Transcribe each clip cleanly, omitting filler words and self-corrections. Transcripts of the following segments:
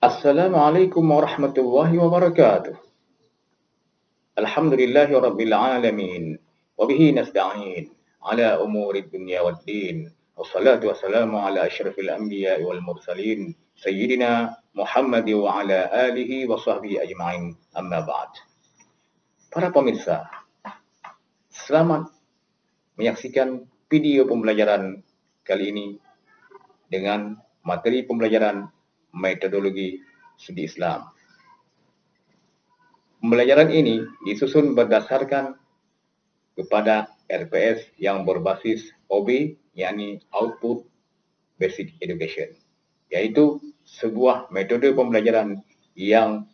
Assalamualaikum warahmatullahi wabarakatuh. Alhamdulillahi rabbil alamin. Wabihi nasta'in ala umuri dunya waddin. Wassalatu wassalamu ala asyrafil anbiya wal mursalin. Sayyidina Muhammad wa ala alihi wa sahbihi ajma'in. Amma ba'd. Para pemirsa, selamat menyaksikan video pembelajaran kali ini dengan materi pembelajaran metodologi studi Islam. Pembelajaran ini disusun berdasarkan kepada RPS yang berbasis OB, yakni Output Basic Education, yaitu sebuah metode pembelajaran yang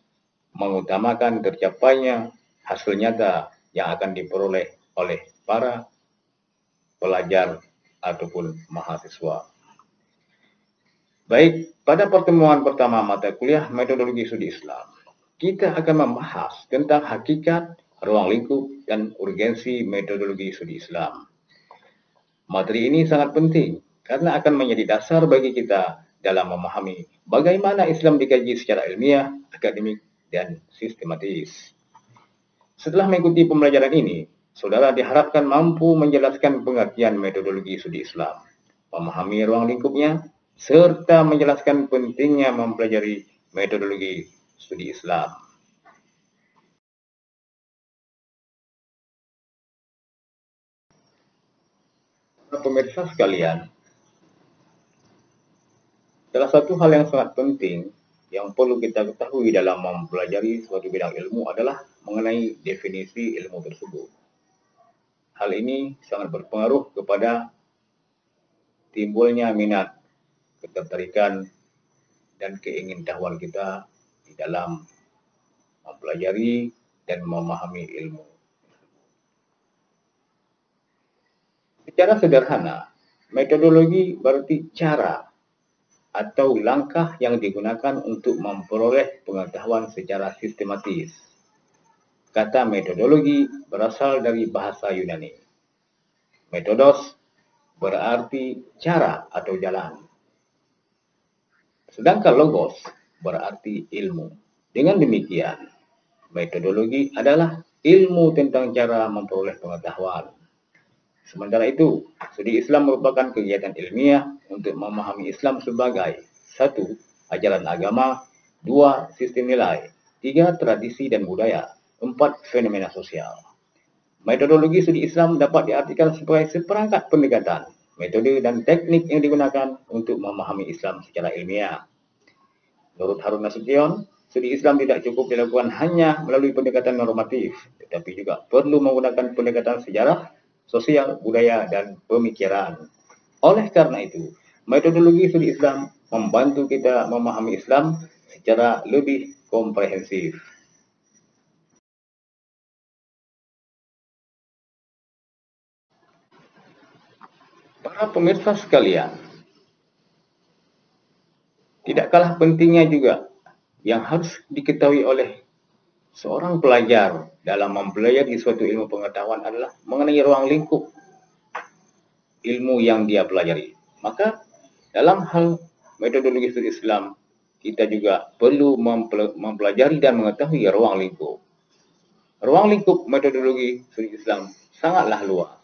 mengutamakan tercapainya hasil nyata yang akan diperoleh oleh para pelajar ataupun mahasiswa. Baik, pada pertemuan pertama mata kuliah metodologi studi Islam, kita akan membahas tentang hakikat, ruang lingkup, dan urgensi metodologi studi Islam. Materi ini sangat penting karena akan menjadi dasar bagi kita dalam memahami bagaimana Islam dikaji secara ilmiah, akademik, dan sistematis. Setelah mengikuti pembelajaran ini, saudara diharapkan mampu menjelaskan pengertian metodologi studi Islam, memahami ruang lingkupnya, serta menjelaskan pentingnya mempelajari metodologi studi Islam. Pemirsa sekalian, salah satu hal yang sangat penting yang perlu kita ketahui dalam mempelajari suatu bidang ilmu adalah mengenai definisi ilmu tersebut. Hal ini sangat berpengaruh kepada timbulnya minat, ketertarikan, dan keingintahuan kita di dalam mempelajari dan memahami ilmu. Secara sederhana, metodologi berarti cara atau langkah yang digunakan untuk memperoleh pengetahuan secara sistematis. Kata metodologi berasal dari bahasa Yunani. Metodos berarti cara atau jalan. Sedangkan logos berarti ilmu. Dengan demikian, metodologi adalah ilmu tentang cara memperoleh pengetahuan. Sementara itu, studi Islam merupakan kegiatan ilmiah untuk memahami Islam sebagai 1. Ajaran agama, 2. Sistem nilai, 3. Tradisi dan budaya, 4. Fenomena sosial. Metodologi studi Islam dapat diartikan sebagai seperangkat pendekatan, metode dan teknik yang digunakan untuk memahami Islam secara ilmiah. Menurut Harun Nasution, studi Islam tidak cukup dilakukan hanya melalui pendekatan normatif, tetapi juga perlu menggunakan pendekatan sejarah, sosial, budaya, dan pemikiran. Oleh karena itu, metodologi studi Islam membantu kita memahami Islam secara lebih komprehensif. Para pemirsa sekalian, tidak kalah pentingnya juga yang harus diketahui oleh seorang pelajar dalam mempelajari suatu ilmu pengetahuan adalah mengenai ruang lingkup ilmu yang dia pelajari. Maka dalam hal metodologi studi Islam, kita juga perlu mempelajari dan mengetahui ruang lingkup. Ruang lingkup metodologi studi Islam sangatlah luas.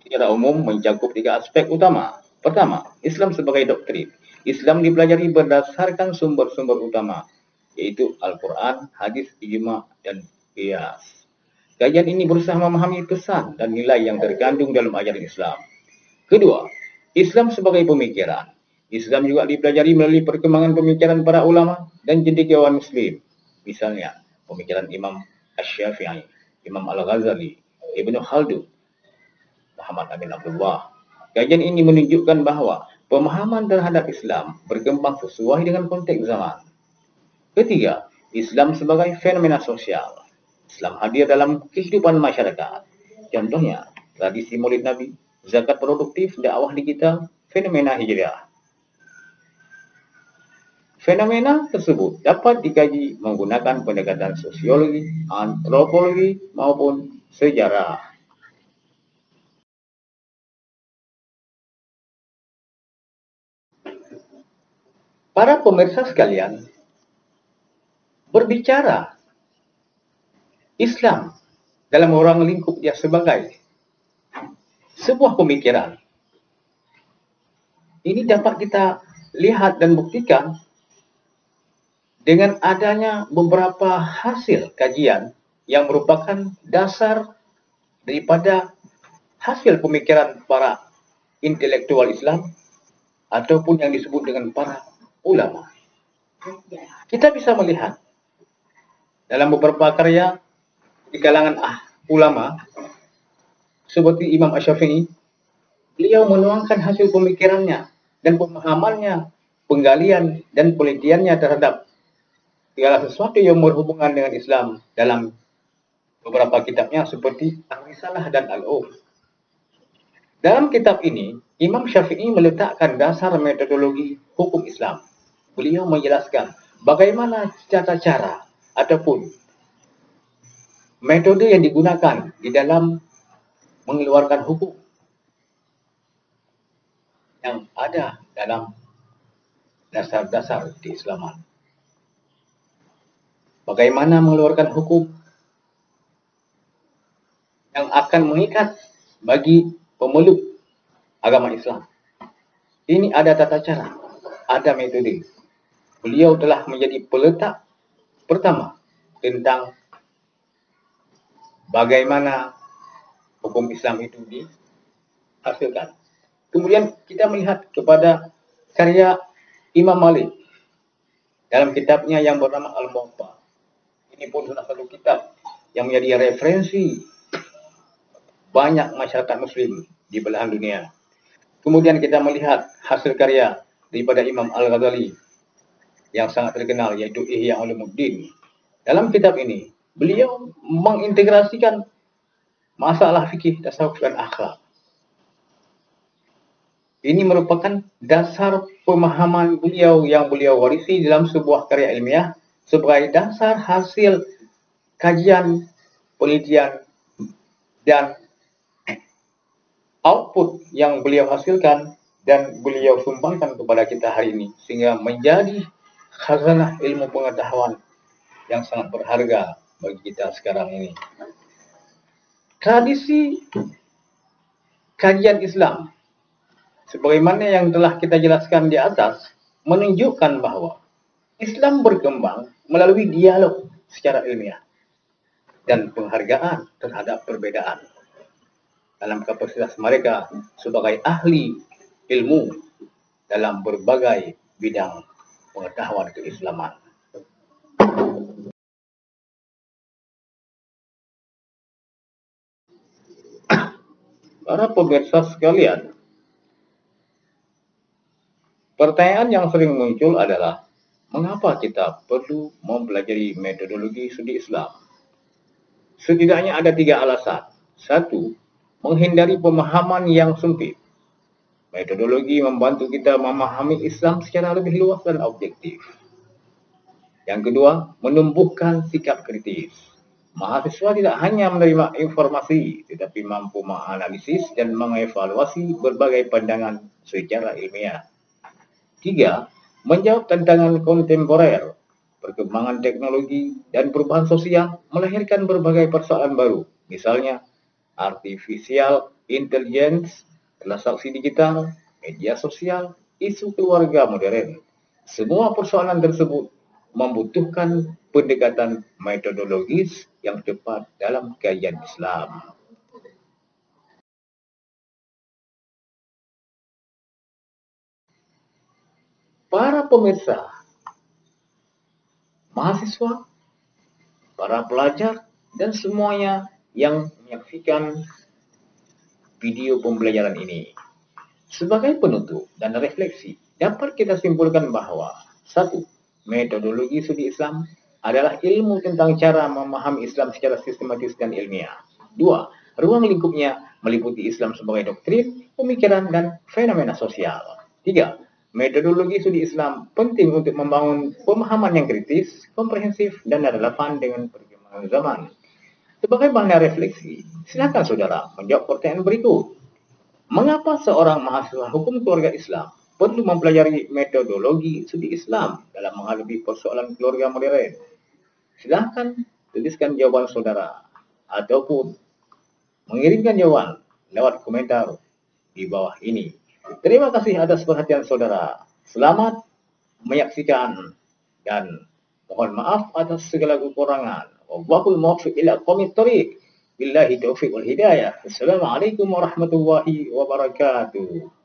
Secara umum mencakup 3 aspek utama. Pertama, Islam sebagai doktrin. Islam dipelajari berdasarkan sumber-sumber utama, yaitu Al-Quran, hadis, ijma', dan qiyas. Kajian ini berusaha memahami pesan dan nilai yang terkandung dalam ajaran Islam. Kedua, Islam sebagai pemikiran. Islam juga dipelajari melalui perkembangan pemikiran para ulama dan cendekiawan muslim. Misalnya, pemikiran Imam Asy-Syafi'i, Imam Al-Ghazali, Ibnu Khaldun, Muhammad Amin Abdullah. Kajian ini menunjukkan bahwa pemahaman terhadap Islam berkembang sesuai dengan konteks zaman. Ketiga, Islam sebagai fenomena sosial. Islam hadir dalam kehidupan masyarakat. Contohnya, tradisi Maulid Nabi, zakat produktif, dakwah digital, fenomena hijrah. Fenomena tersebut dapat dikaji menggunakan pendekatan sosiologi, antropologi, maupun sejarah. Para pemirsa sekalian, berbicara Islam dalam ruang lingkup dia sebagai sebuah pemikiran. Ini dapat kita lihat dan buktikan dengan adanya beberapa hasil kajian yang merupakan dasar daripada hasil pemikiran para intelektual Islam ataupun yang disebut dengan para ulama. Kita bisa melihat dalam beberapa karya di kalangan ulama seperti Imam Asy-Syafi'i, beliau menuangkan hasil pemikirannya dan pemahamannya, penggalian dan penelitiannya terhadap segala sesuatu yang berhubungan dengan Islam dalam beberapa kitabnya seperti Ar-Risalah dan Al-Um. Dalam kitab ini, Imam Syafi'i meletakkan dasar metodologi hukum Islam. Beliau menjelaskan bagaimana tata cara ataupun metode yang digunakan di dalam mengeluarkan hukum yang ada dalam dasar-dasar keislaman. Bagaimana mengeluarkan hukum yang akan mengikat bagi pemeluk agama Islam. Ini ada tata cara, ada metode. Beliau telah menjadi peletak pertama tentang bagaimana hukum Islam itu dihasilkan. Kemudian kita melihat kepada karya Imam Malik dalam kitabnya yang bernama Al-Muwatta. Ini pun salah satu kitab yang menjadi referensi banyak masyarakat muslim di belahan dunia. Kemudian kita melihat hasil karya daripada Imam Al-Ghazali yang sangat terkenal, yaitu Ihya Ulumuddin. Dalam kitab ini, beliau mengintegrasikan masalah fikih, tasawuf dan akhlak. Ini merupakan dasar pemahaman beliau yang beliau warisi dalam sebuah karya ilmiah sebagai dasar hasil kajian, penelitian, dan output yang beliau hasilkan dan beliau sumbangkan kepada kita hari ini, sehingga menjadi khazanah ilmu pengetahuan yang sangat berharga bagi kita sekarang ini. Tradisi kajian Islam sebagaimana yang telah kita jelaskan di atas menunjukkan bahwa Islam berkembang melalui dialog secara ilmiah dan penghargaan terhadap perbedaan dalam kapasitas mereka sebagai ahli ilmu dalam berbagai bidang pengetahuan keislaman. Para pemirsa sekalian, pertanyaan yang sering muncul adalah mengapa kita perlu mempelajari metodologi studi Islam? Setidaknya ada 3 alasan. 1. Menghindari pemahaman yang sempit. Metodologi membantu kita memahami Islam secara lebih luas dan objektif. Yang kedua, menumbuhkan sikap kritis. Mahasiswa tidak hanya menerima informasi, tetapi mampu menganalisis dan mengevaluasi berbagai pandangan secara ilmiah. 3. Menjawab tantangan kontemporer. Perkembangan teknologi dan perubahan sosial melahirkan berbagai persoalan baru. Misalnya, artificial intelligence, transaksi digital, media sosial, isu keluarga modern. Semua persoalan tersebut membutuhkan pendekatan metodologis yang tepat dalam kajian Islam. Para pemirsa, mahasiswa, para pelajar, dan semuanya yang menyaksikan video pembelajaran ini. Sebagai penutup dan refleksi, dapat kita simpulkan bahwa 1. Metodologi studi Islam adalah ilmu tentang cara memahami Islam secara sistematis dan ilmiah. 2. Ruang lingkupnya meliputi Islam sebagai doktrin, pemikiran, dan fenomena sosial. 3. Metodologi studi Islam penting untuk membangun pemahaman yang kritis, komprehensif, dan relevan dengan perkembangan zaman. Sebagai bahan refleksi, silakan saudara menjawab pertanyaan berikut. Mengapa seorang mahasiswa hukum keluarga Islam perlu mempelajari metodologi studi Islam dalam menghadapi persoalan keluarga modern? Silahkan tuliskan jawaban saudara ataupun mengirimkan jawaban lewat komentar di bawah ini. Terima kasih atas perhatian saudara. Selamat menyaksikan dan mohon maaf atas segala kekurangan. Wallahul muwaffiq ila aqwamit thoriq. Billahi taufiq wal hidayah. Assalamualaikum warahmatullahi wabarakatuh.